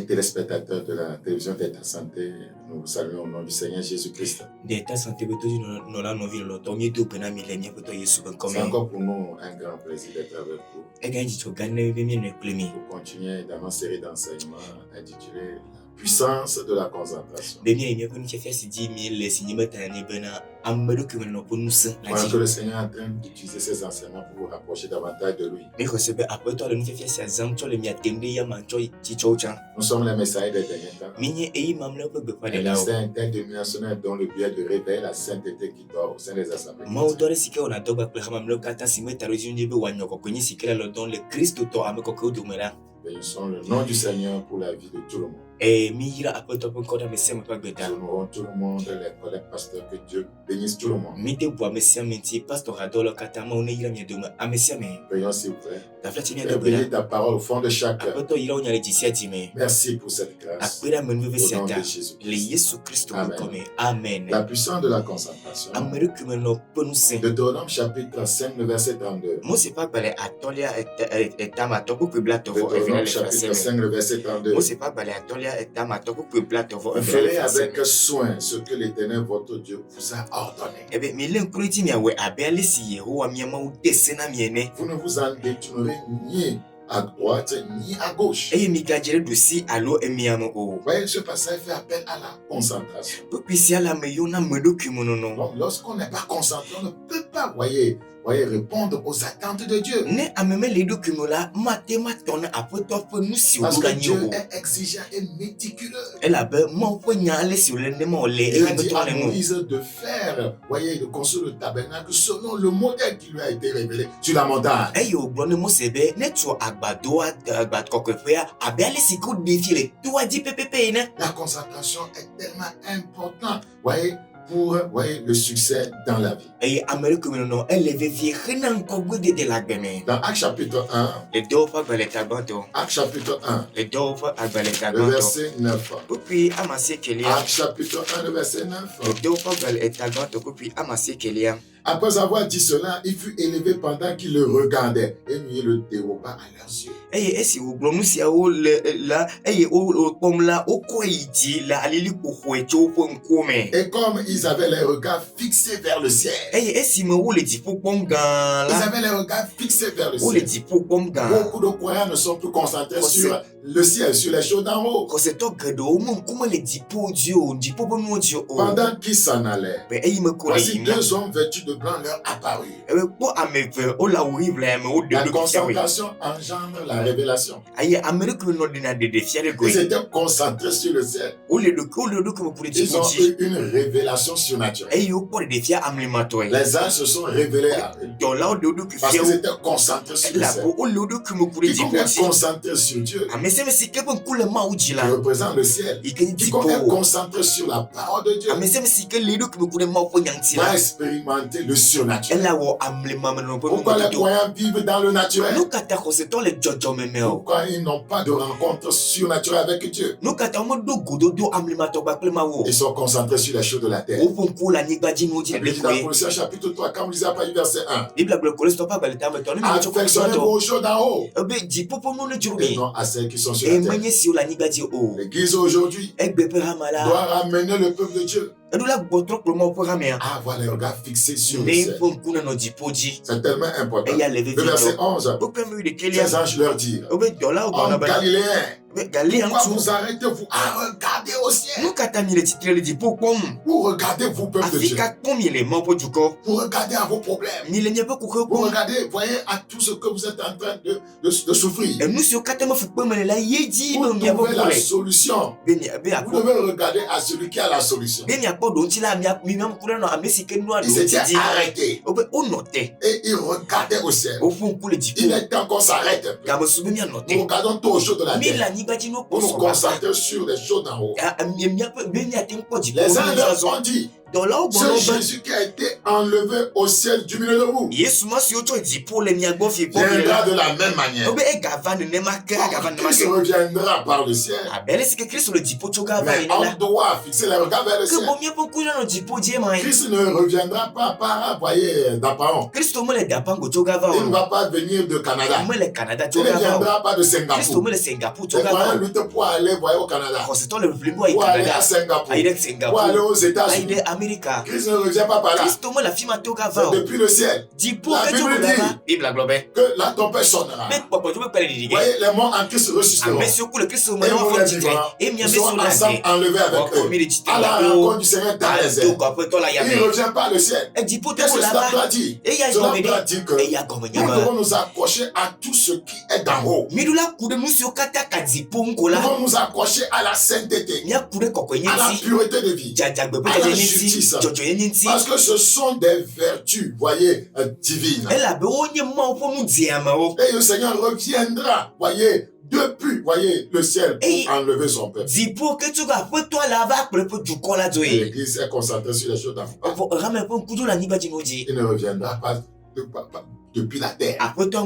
téléspectateurs de la télévision d'État Santé, nous vous saluons au nom du Seigneur Jésus-Christ. C'est encore pour nous un grand plaisir d'être avec vous. Pour continuer dans notre série d'enseignements intitulée La puissance de la concentration. Pendant que le Seigneur est en train d'utiliser ces enseignements pour vous rapprocher davantage de lui. Nous sommes les messagers des derniers temps. Un ministère interdénominationnel dont le but est de réveiller la sainteté qui dort au sein des assemblées. Bénissons le nom du Seigneur pour la vie de tout le monde. Nous honorons tout le monde, les collègues pasteurs, que Dieu bénisse tout le monde. Prions s'il vous plaît. Fais briller ta parole au fond de chacun. Merci pour cette grâce. Au nom de Jésus-Christ. Amen. La puissance de la concentration. Deutéronome chapitre 5, le verset 32. Deutéronome chapitre 5, le verset 32. Vous ferez avec soin ce que l'Éternel votre Dieu vous a ordonné. Vous ne vous en détournerez ni à droite ni à gauche. Voyez, ce passage fait appel à la concentration. Donc, lorsqu'on n'est pas concentré, on ne peut pas, voyez, répondre aux attentes de Dieu. Parce que Dieu est exigeant et méticuleux. Il a dit à Moïse de faire, voyez, de construire le tabernacle selon le modèle qui lui a été révélé sur la montagne. La concentration est tellement importante, voyez, pour le succès dans la vie. Dans Actes chapitre 1, Actes chapitre 1, le verset 9. Actes chapitre 1, le verset 9. Après avoir dit cela, il fut élevé pendant qu'il le regardait et lui le déroba à leurs yeux. Et comme ils avaient les regards fixés vers le ciel, ils avaient les regards fixés vers le ciel. Beaucoup de croyants ne sont plus concentrés sur le ciel, sur les choses d'en haut. Pendant qu'ils s'en allaient, voici deux hommes vêtus de blanc leur apparurent. La concentration engendre la révélation. Ils étaient concentrés sur le ciel. Ils ont eu une révélation surnaturelle. Les anges se sont révélés à eux parce qu'ils étaient concentrés sur le ciel. Quiconque est concentré sur Dieu, qui représente le ciel, quiconque est concentré sur la parole de Dieu, va expérimenter le surnaturel. Pourquoi les croyants vivent dans le naturel? Pourquoi ils n'ont pas de rencontre surnaturelle avec Dieu? Ils sont concentrés sur les choses de la terre. Dans Colossiens chapitre 3, quand vous lisez à partir du verset 1, affectionnez vos choses d'en haut et non à celles qui sont sur la terre. L'Église aujourd'hui doit ramener le peuple de Dieu à avoir les regards fixés sur le ciel. C'est tellement important. Le verset 11, ces anges leur dirent: Hommes Galiléens, pourquoi vous arrêtez-vous à regarder au ciel? Vous regardez vous, peuple de Dieu. Vous regardez à vos problèmes. Vous regardez, voyez, à tout ce que vous êtes en train de souffrir. Pour trouver la solution, vous devez regarder à celui qui a la solution. Ils étaient arrêtés et ils regardaient au ciel. Il est temps qu'on s'arrête. Nous regardons tout aux choses de la terre. Pour nous concentrer sur les choses d'en haut. Les uns leur ont dit: Ce Jésus qui a été enlevé au ciel du milieu de vous viendra de la même manière. Christ reviendra par le ciel. Mais on doit fixer les regards vers le ciel. Christ ne reviendra pas par d'apparence. Il ne va pas venir de Canada. Il ne viendra pas de Singapour. Les croyants luttent pour aller au Canada, pour aller à Singapour, pour aller aux États-Unis. Christ ne revient pas par là. C'est depuis le ciel. La Bible dit que la tempête sonnera. Vous voyez, les morts en Christ ressusciteront. Et nous les vivants, nous serons ensemble enlevés avec eux. À la rencontre du Seigneur dans les airs. Il ne revient pas le ciel. Qu'est-ce que cela doit dire? Cela doit dire que nous devons nous accrocher à tout ce qui est d'en haut. Nous devons nous accrocher à la sainteté, à la pureté de vie, à la justice. Parce que ce sont des vertus, voyez, divines. Et le Seigneur reviendra, voyez, depuis, voyez, le ciel pour enlever son peuple. L'Église est concentrée sur les choses d'en haut. Il ne reviendra pas depuis la terre. Il est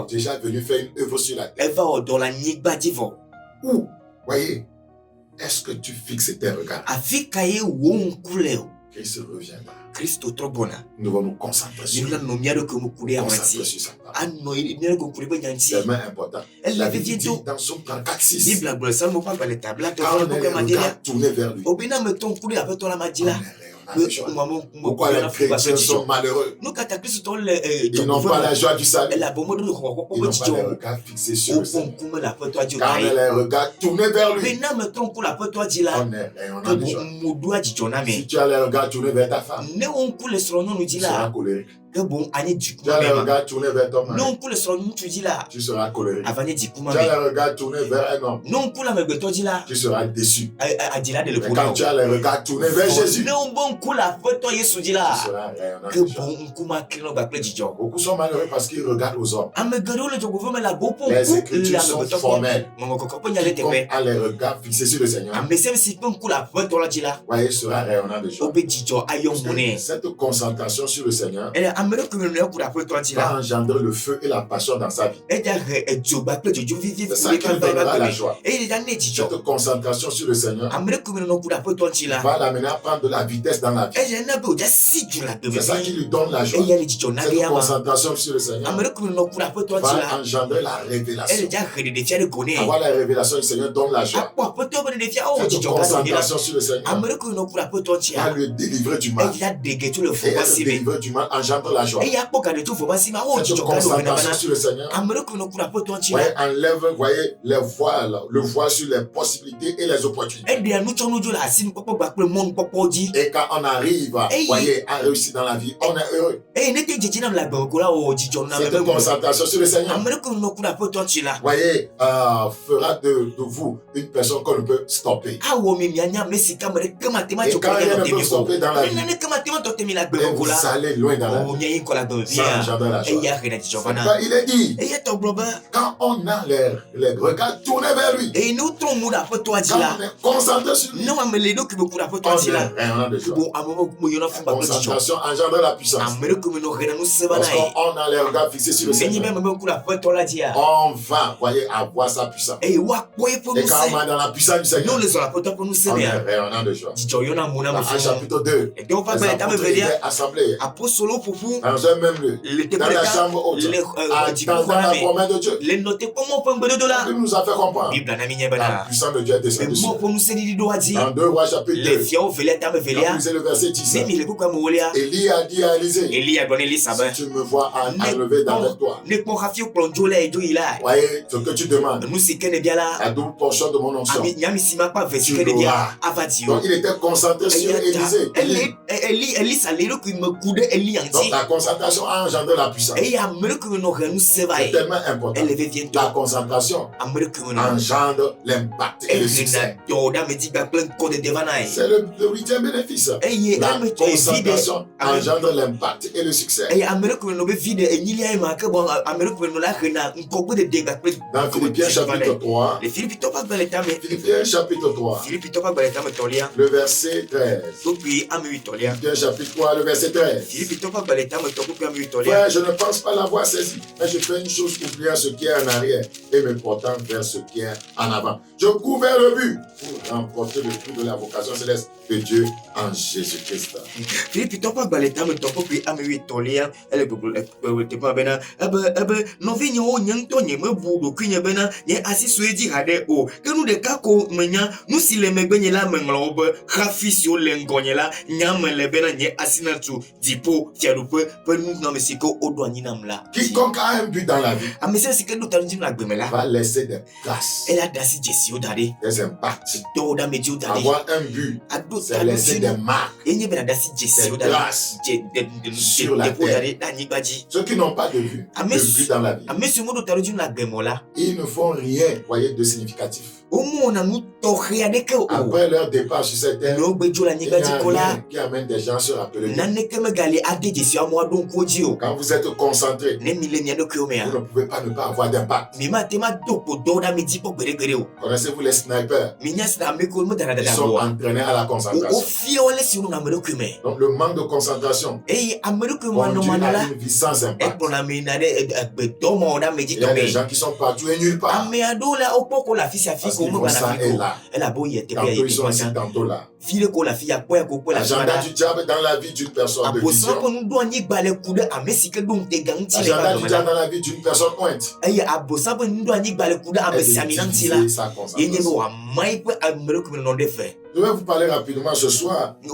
déjà venu faire une œuvre sur la terre. Où, voyez, est-ce que tu fixes tes regards? Christ reviendra. Nous devons nous concentrer sur sa parole. C'est vraiment important. La Bible dit dans Somme 34:6, quand on regarde tourner vers lui, pourquoi les chrétiens sont malheureux? Ils n'ont pas la joie du salut. Ils n'ont pas les regards fixés sur le Seigneur. Quand on les regarde tournés vers lui, on est rayonnant de joie. Si tu as les regards tournés vers ta femme, tu seras colérique. Tu as les regards tournés vers ton mari, tu seras colérique. Tu as les regards tournés vers un homme, tu seras déçu. Mais quand tu as les regards tournés vers Jésus, tu seras rayonnant de joie. Beaucoup sont malheureux parce qu'ils regardent aux hommes. Les Écritures sont formelles. Quiconque a les regards fixés sur le Seigneur, voyez, sera rayonnant de joie. Cette concentration sur le Seigneur va engendrer le feu et la passion dans sa vie. C'est ça qui lui donnera la joie. Cette concentration sur le Seigneur va l'amener à prendre de la vitesse dans la vie. C'est ça qui lui donne la joie. Cette concentration sur le Seigneur va engendrer la révélation. Avoir la révélation du Seigneur donne la joie. Cette concentration sur le Seigneur va lui délivrer du mal. Et le délivrer du mal engendre la joie. Cette concentration sur le Seigneur enlève, voyez, les voiles, le voile sur les possibilités et les opportunités. Et quand on arrive, voyez, à réussir dans la vie, on est heureux. Cette concentration sur le Seigneur, voyez, fera de vous une personne qu'on ne peut stopper. Et quand rien ne peut stopper dans la vie, vous allez loin dans la vie. Ça engendre la joie. Il est dit, quand on a les regards tournés vers lui, quand on est concentré sur lui, on est rayonnant de joie. La concentration engendre la puissance. Lorsqu'on a les regards fixés sur le Seigneur, on va, voyez, avoir sa puissance. Et quand on est dans la puissance du Seigneur, on est rayonnant de joie. Dans chapitre 2, les apôtres étaient assemblés dans un même lieu, dans la chambre haute, attendant la promesse de Dieu. Il nous a fait comprendre la puissance de Dieu est descendue sur eux. Dans 2 Rois chapitre 2, lisez le verset 10. Élie a dit à Élisée, si tu me vois enlever dans les toits, voyez ce que tu demandes, la double portion de mon onction, tu l'auras. Donc il était concentré sur Élisée. Donc La concentration a engendré la puissance. C'est tellement important. La concentration engendre l'impact et le succès. C'est le 8e bénéfice. La concentration engendre l'impact et le succès. Dans Philippiens chapitre 3, le verset 13. Philippiens chapitre 3, le verset 13. Frère, je ne pense pas l'avoir saisi, mais je fais une chose, oubliant ce qui est en arrière et me portant vers ce qui est en avant. Je cours vers le but pour remporter le prix de la vocation céleste de Dieu en Jésus-Christ. Quiconque a un but dans la vie va laisser des traces, des impacts. Avoir un but, c'est laisser des marques, des traces sur la terre. Ceux qui n'ont pas de but dans la vie, ils ne font rien, voyez, de significatif. Après leur départ sur cette terre, il n'y a rien qui amène des gens à se rappeler. Quand vous êtes concentré, vous ne pouvez pas ne pas avoir d'impact. Connaissez-vous les snipers? Ils sont entraînés à la concentration. Donc le manque de concentration conduit à une vie sans impact. Il y a des gens qui sont partout et nulle part. Parce qu'ils font ça et là. Tantôt ils sont ici, tantôt là. L'agenda du diable dans la vie d'une personne de vision. L'agenda du diable dans la vie d'une personne pointe. Elle utilise sa concentration. Je vais vous parler rapidement ce soir des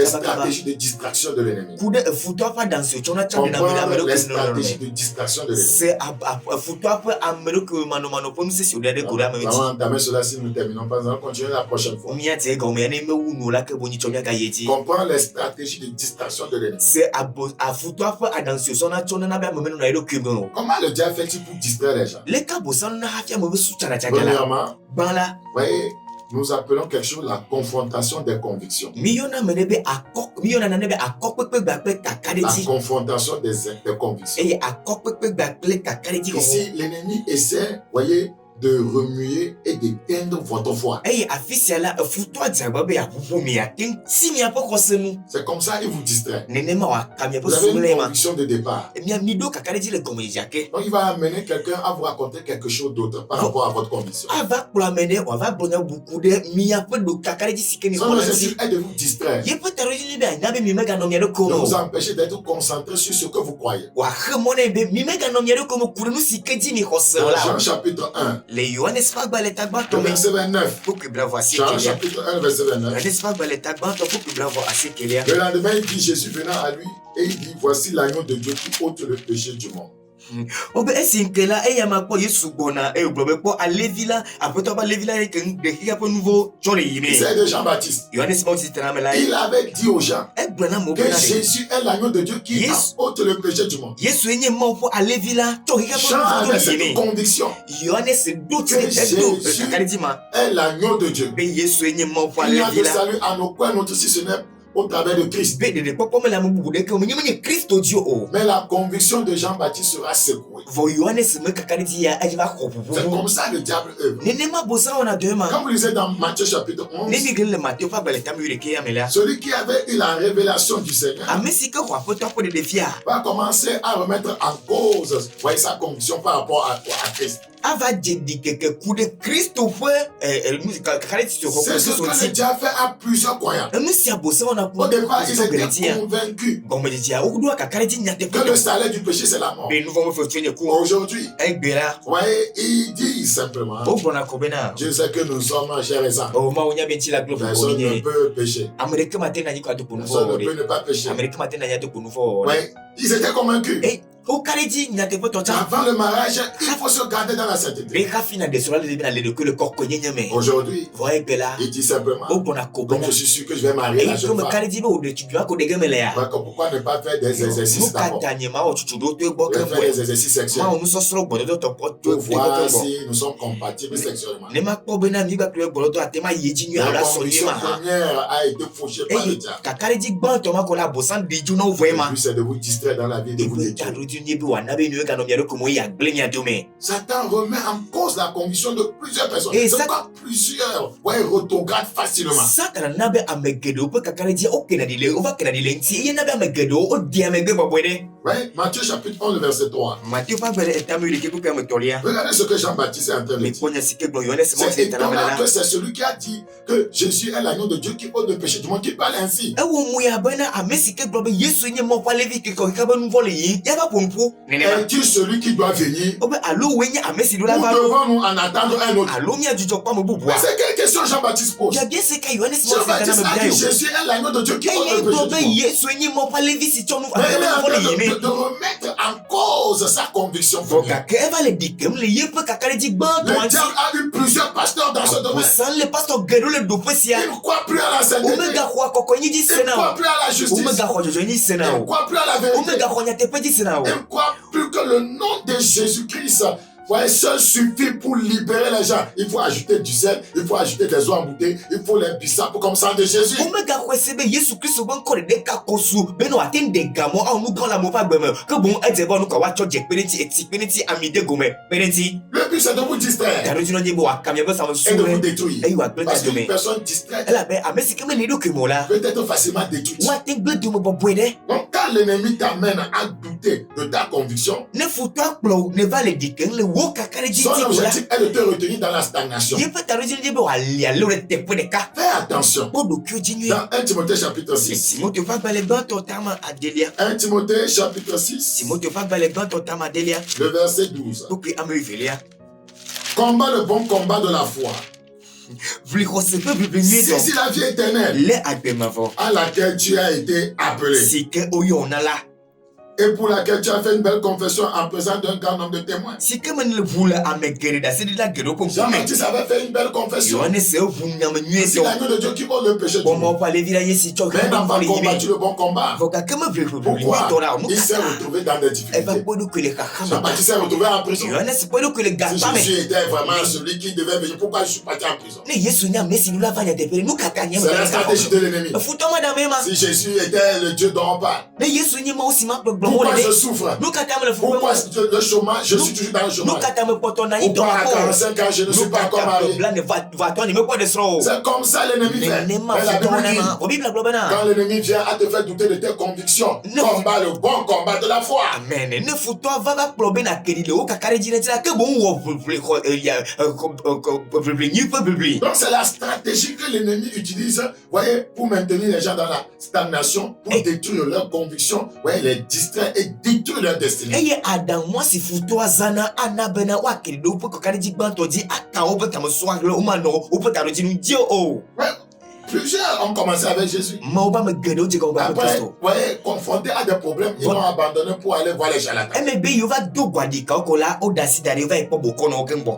stratégies de distraction de l'ennemi. Comprendre les stratégies de distraction de l'ennemi. Nous allons entamer cela si nous ne terminons pas. Nous allons continuer la prochaine fois. Comprendre les stratégies de distraction de l'ennemi. Comment le diable fait-il pour distraire les gens? Premièrement, voyez, nous appelons quelque chose la confrontation des convictions. La confrontation des convictions. Ici, l'ennemi essaie, voyez, de remuer et d'éteindre votre foi. C'est comme ça qu'il vous distrait. Vous avez une conviction de départ. Donc il va amener quelqu'un à vous raconter quelque chose d'autre par rapport à votre conviction. Son objectif est de vous distraire, de vous empêcher d'être concentré sur ce que vous croyez. Jean chapitre 1, le verset 29. Jean chapitre 1, verset 29. Le lendemain, il dit, Jésus venant à lui, et il dit, voici l'agneau de Dieu qui ôte le péché du monde. Il c'est de Jean-Baptiste. Il avait dit aux gens que Jésus est l'agneau de Dieu qui ôte le péché du monde. Jean avait cette conviction que Jésus est l'agneau de Dieu. Il n'y a de salut en aucun autre si ce n'est au travers de Christ. Mais la conviction de Jean-Baptiste sera secouée. C'est comme ça le diable œuvre. Quand vous lisez dans Matthieu chapitre 11, celui qui avait eu la révélation du Seigneur va commencer à remettre en cause, voyez, sa conviction par rapport à Christ. C'est ce que le diable fait à plusieurs croyants. Au départ, ils étaient convaincus que le salaire du péché, c'est la mort. Aujourd'hui, voyez, il dit simplement, je sais que nous sommes chers et saints. Personne ne peut pécher. Personne ne peut ne pas pécher. Ouais, ils étaient convaincus. Avant le mariage, il faut se garder dans la sainteté. Aujourd'hui, il dit simplement, donc je suis sûr que je vais marier la jeune femme. Pourquoi ne pas faire des exercices d'abord? Faire des exercices sexuels pour voir si nous sommes compatibles sexuellement. La condition première a été fauchée par le diable. Le but c'est de vous distraire dans la vie, de vous détruire. Satan remet en cause la conviction de plusieurs personnes. De quoi plusieurs retrogradent facilement. Ouais, Matthieu chapitre 11 verset 3. Regardez ce que Jean-Baptiste est en train de dire. C'est étonnant que c'est celui qui a dit que Jésus est l'agneau de Dieu qui ôte le péché du monde qui parle ainsi. Est-il celui qui doit venir? Ou devons-nous en attendre un autre? Mais c'est quelle question Jean-Baptiste pose? Jean-Baptiste a dit Jésus est l'agneau de Dieu qui ôte le péché du monde. De remettre en cause sa conviction. Le diable a eu plusieurs pasteurs dans ce domaine. Il ne croit plus à la sainteté. Il ne croit plus à la justice. Il ne croit plus à la vérité. Il ne croit plus que le nom de Jésus-Christ seul suffit pour libérer les gens. Il faut ajouter du sel, il faut ajouter des eaux en bouteille, il faut les bissapes comme ça de Jésus. Le but c'est de vous distraire et de vous détruire. Parce qu'une personne distraite peut être facilement détruite. Donc quand l'ennemi t'amène à douter de ta conviction, son objectif est de te retenir dans la stagnation. Fais attention. Dans 1 Timothée chapitre 6. 1 Timothée chapitre 6. Le verset 12. Combat le bon combat de la foi. Saisis la vie éternelle à laquelle tu as été appelé. Et pour laquelle tu as fait une belle confession en présence d'un grand nombre de témoins. Jean-Baptiste avait fait une belle confession. C'est l'agneau de Dieu qui ôte le péché du monde. Mais il n'a pas combattu le bon combat. Pourquoi? Il s'est retrouvé dans des difficultés. Jean-Baptiste s'est retrouvé en prison. Si Jésus était vraiment celui qui devait venir, pourquoi je suis parti en prison? C'est la stratégie de l'ennemi. Si Jésus était le Dieu dont on parle, pourquoi je souffre? Pourquoi le chômage? Je suis toujours dans le chômage. Pourquoi à 45 ans je ne suis pas encore marié? C'est comme ça l'ennemi fait. Mais la Bible dit, quand l'ennemi vient à te faire douter de tes convictions, combat le bon combat de la foi. Donc c'est la stratégie que l'ennemi utilise, voyez, pour maintenir les gens dans la stagnation, pour détruire leurs convictions, voyez, les distraire et détruire leur destinée. Ouais. Plusieurs ont commencé avec Jésus. Après, voyez, confrontés à des problèmes, ils ont abandonné pour aller voir les charlatans.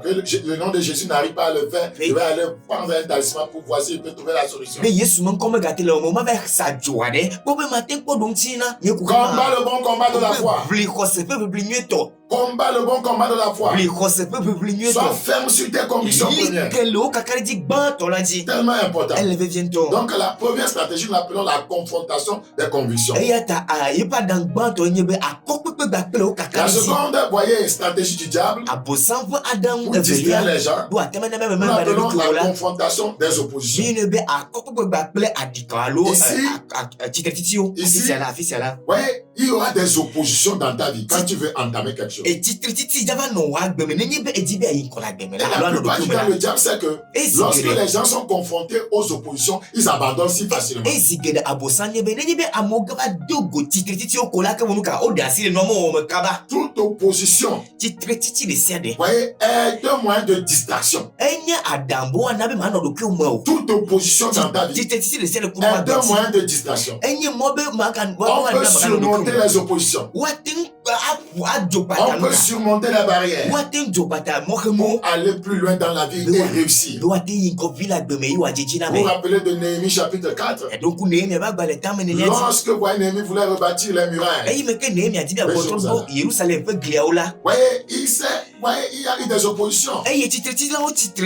Que le nom de Jésus n'arrive pas à le faire. Il va aller prendre un talisman pour voir s'il peut trouver la solution. Combat le bon combat de la foi. Combat le bon combat de la foi. Sois ferme sur tes convictions premières. Tellement important. Donc la première stratégie, nous l'appelons la confrontation des convictions. La seconde, voyez, stratégie du diable pour distraire les gens, nous l'appelons la confrontation des oppositions. Ici, voyez, il y aura des oppositions dans ta vie quand tu veux entamer quelque chose. Et la plupart du temps, le diable sait que lorsque les gens sont confrontés aux oppositions, ils abandonnent si facilement. Toute opposition, voyez, est un moyen de distraction. Toute opposition dans ta vie est un moyen de distraction. On peut surmonter surmonter les oppositions. On peut surmonter les barrières pour aller plus loin dans la vie et réussir. Vous vous rappelez de Néhémie chapitre 4? Lorsque Néhémie voulait rebâtir les murailles, il y a eu des oppositions.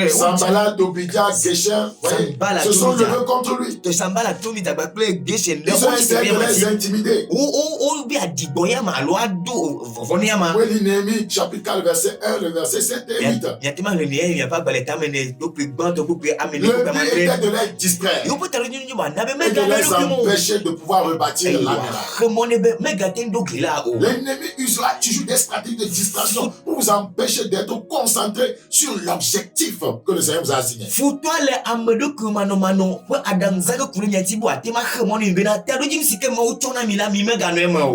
Sanballat, Tobia, Geshem, se sont levés contre lui. Ils ont essayé de les intimider. Oui, Néhémie chapitre 4, verset 1, le verset 7 et 8. Le but était de les distraire et de les empêcher de pouvoir rebâtir la muraille. L'ennemi usera toujours des stratégies de distraction pour vous empêcher d'être concentré sur l'objectif que le Seigneur vous a assigné.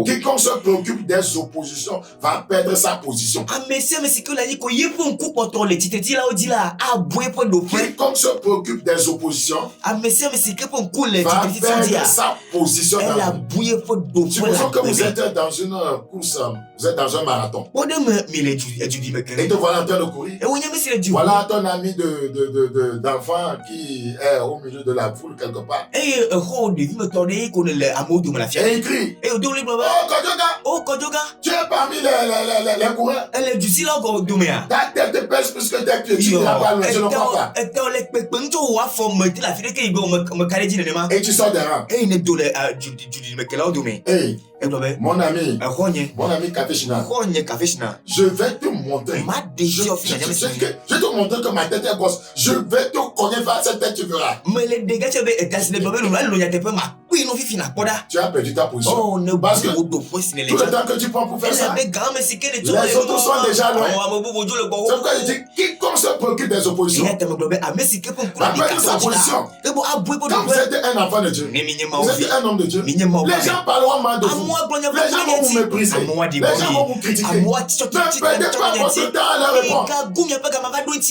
Quiconque se préoccupe des oppositions va perdre sa position. Quiconque se préoccupe des oppositions va perdre sa position. Supposons que vous êtes dans une course, vous êtes dans un marathon. Et te voilà en train de courir. Voilà ton ami d'enfant qui est au milieu de la foule quelque part. Et il crie: Oh Kodjoga, tu es parmi les coureurs. Ta tête pèse plus que tes pieds. Tu n'iras pas loin, je ne crois pas. Et tu sors des rangs. Hey, mon ami Kafeshina, je vais te montrer. Je vais te montrer que ma tête est grosse. Je vais te connaître par cette tête, tu verras. Tu as perdu ta position. Parce que tout le temps que tu prends pour faire ça, les autres sont déjà loin. C'est pourquoi je dis: quiconque se préoccupe des oppositions va perdre sa position. Quand vous êtes un enfant de Dieu, vous êtes un homme de Dieu, les gens parleront mal de vous. Les gens vont vous mépriser. Les gens vont vous critiquer. Ne perdez pas votre temps à leur répondre.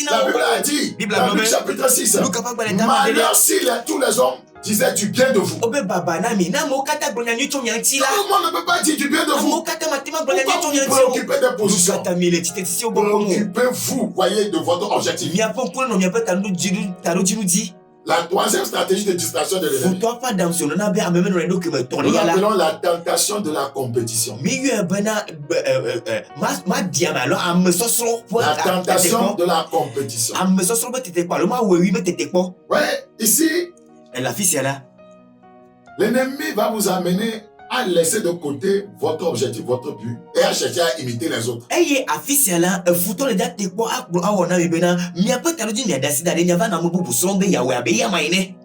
La Bible a dit, dans Luc chapitre 6, malheur si tous les hommes disaient du bien de vous. Tout le monde ne peut pas dire du bien de vous. Pourquoi vous préoccupez des positions? Préoccupez-vous, voyez, de votre objectif. La troisième stratégie de distraction de l'ennemi, nous l'appelons la tentation de la compétition. La tentation de la compétition. Ouais, ici, l'ennemi va vous amener à laisser de côté votre objectif, votre but, et à chercher à imiter les autres.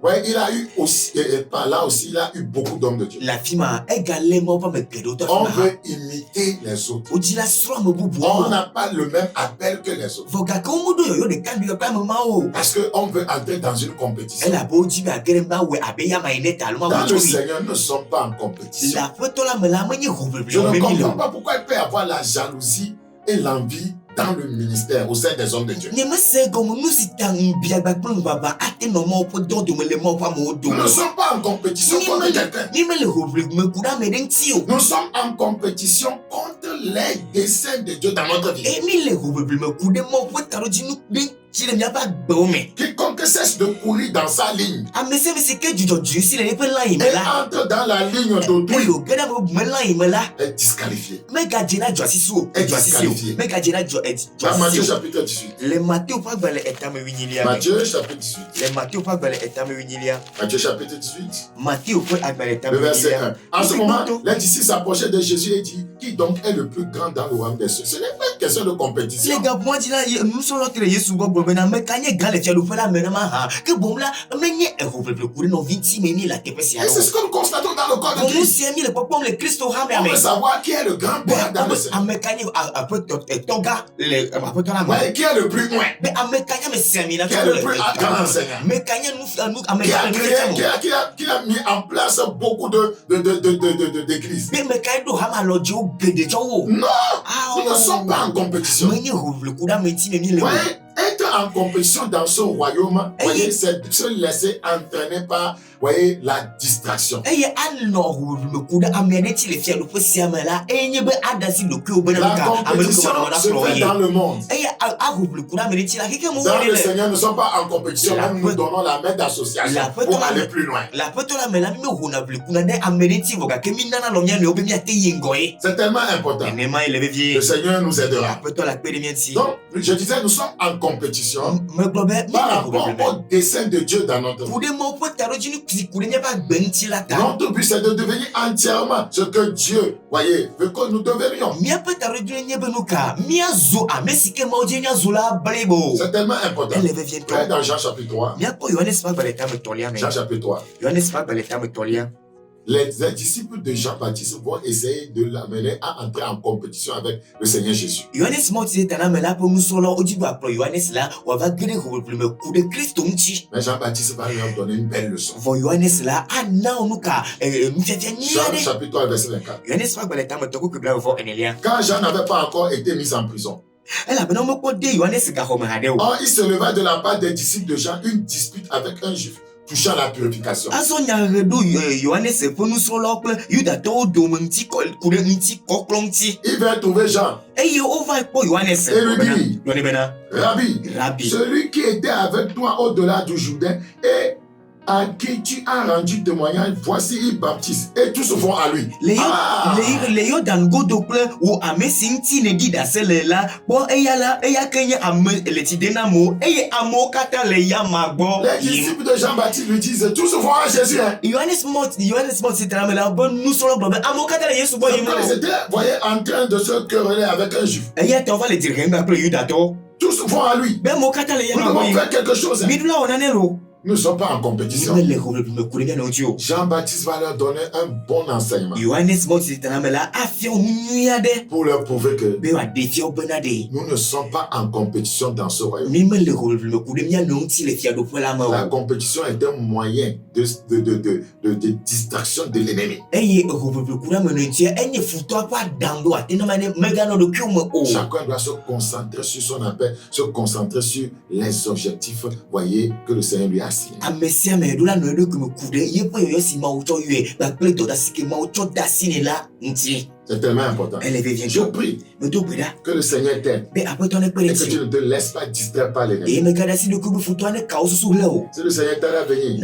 Ouais, il a eu aussi, par là aussi, il a eu beaucoup d'hommes de Dieu. On veut imiter les autres. On n'a pas le même appel que les autres. Parce qu'on veut entrer dans une compétition. Dans le Seigneur, nous ne sommes pas en compétition. Je ne comprends pas pourquoi il peut y avoir la jalousie et l'envie dans le ministère, au sein des hommes de Dieu. Nous ne sommes pas en compétition contre quelqu'un. Nous sommes en compétition contre les desseins de Dieu dans notre vie. Quiconque cesse de courir dans sa ligne et entre dans la ligne d'autrui est disqualifié. Matthieu chapitre 18. Matthieu chapitre 18. Matthieu chapitre 18. Le verset 1. En ce moment, les disciples s'approchaient de Jésus et dit: qui donc est le plus grand dans le royaume des cieux? Ce n'est pas une question de compétition. Et c'est ce que nous constatons dans le corps de Christ. On veut savoir qui est le grand père dans le ciel. Ouais, qui est le plus loin? Qui est le plus grand enseignant? Qui a mis en place beaucoup d'églises? Non, nous ne sommes pas en compétition. Ouais, être en compétition dans ce royaume, voyez, c'est se laisser entraîner par voyez, la distraction. La compétition se fait dans le monde. Dans le Seigneur, nous ne sommes pas en compétition, même nous donnons la main d'association pour aller plus loin. C'est tellement important. Le Seigneur nous aidera. Donc, je disais, nous sommes en compétition par rapport au dessein de Dieu dans notre vie. Notre but, c'est de devenir entièrement ce que Dieu, voyez, veut que nous devenions. C'est tellement important. Dans Jean chapitre 3. Jean chapitre 3. Les disciples de Jean-Baptiste vont essayer de l'amener à entrer en compétition avec le Seigneur Jésus. Mais Jean-Baptiste va leur donner une belle leçon. Jean chapitre 3, verset 24. Quand Jean n'avait pas encore été mis en prison, or, il se leva de la part des disciples de Jean une dispute avec un juif touchant la purification. Il va trouver Jean et lui dit, Rabbi, celui qui était avec toi au-delà du Jourdain et à qui tu as rendu témoignage, voici il baptise et tous se font à lui. Les disciples de Jean-Baptiste lui disent, tous se font à Jésus. Ils étaient, voyez, en train de se quereller avec un juif. Tous se font à lui. Nous devons faire quelque chose. Nous ne sommes pas en compétition. Jean-Baptiste va leur donner un bon enseignement pour leur prouver que nous ne sommes pas en compétition dans ce royaume. La compétition est un moyen de distraction de l'ennemi. Chacun doit se concentrer sur son appel, se concentrer sur les objectifs, voyez, que le Seigneur lui a. C'est tellement important. Je prie que le Seigneur t'aide et que tu ne te laisses pas distraire par l'ennemi. Si le Seigneur t'aide à venir,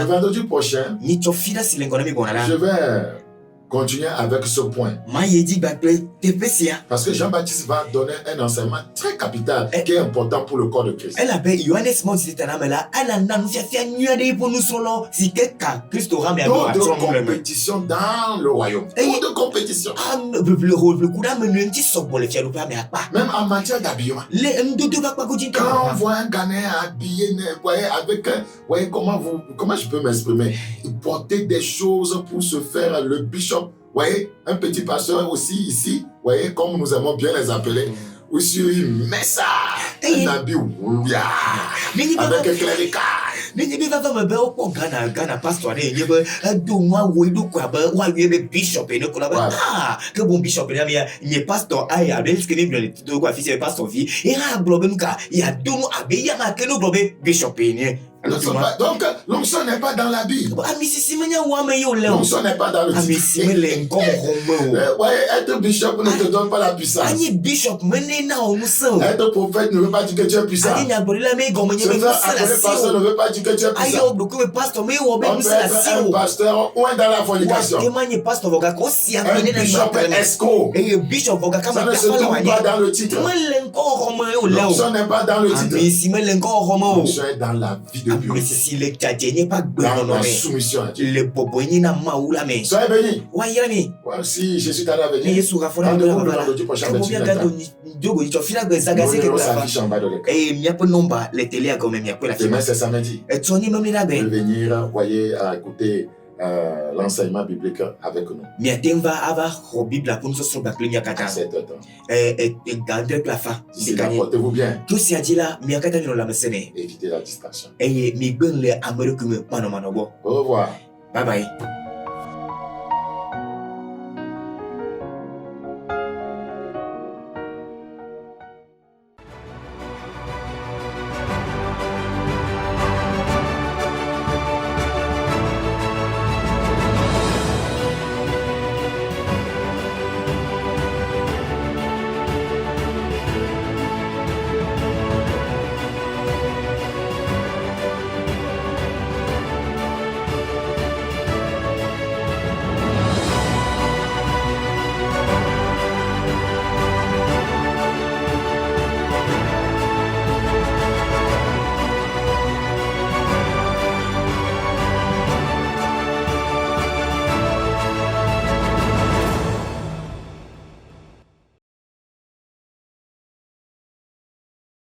le vendredi prochain, je vais continuer avec ce point. Parce que Jean-Baptiste va donner un enseignement très capital qui est important pour le corps de Christ. D'autres compétitions dans le royaume. D'autres compétitions. Même en matière d'habillement. Quand on voit un Ghanéen habillé, avec un, comment je peux m'exprimer? Porter des choses pour se faire le bishop. Voyez, un petit pasteur aussi ici, voyez, comme nous aimons bien les appeler, aussi il met ça, un habit avec un clérical. Donc, l'onction n'est pas dans l'habit. L'onction n'est pas dans le titre. Être bishop ne te donne pas la puissance. Être prophète ne veut pas dire que tu es puissant. Se faire appeler pasteur ne veut pas dire que tu es puissant. On peut être un pasteur ou un dans la fornication. Un bishop escroc. Ça ne se trouve pas dans le titre. L'onction n'est pas dans le titre. L'onction est dans la vie de Dieu. Dans la soumission à Dieu. Soyez bénis. Si Jésus t'a venir, rendez-vous le vendredi prochain. Nous s'affiche en bas de l'écran. Demain c'est samedi. De venir, voyez, à écouter l'enseignement biblique avec nous. À 7h30. D'ici là, portez-vous bien. Évitez la distraction. Au revoir. Bye bye.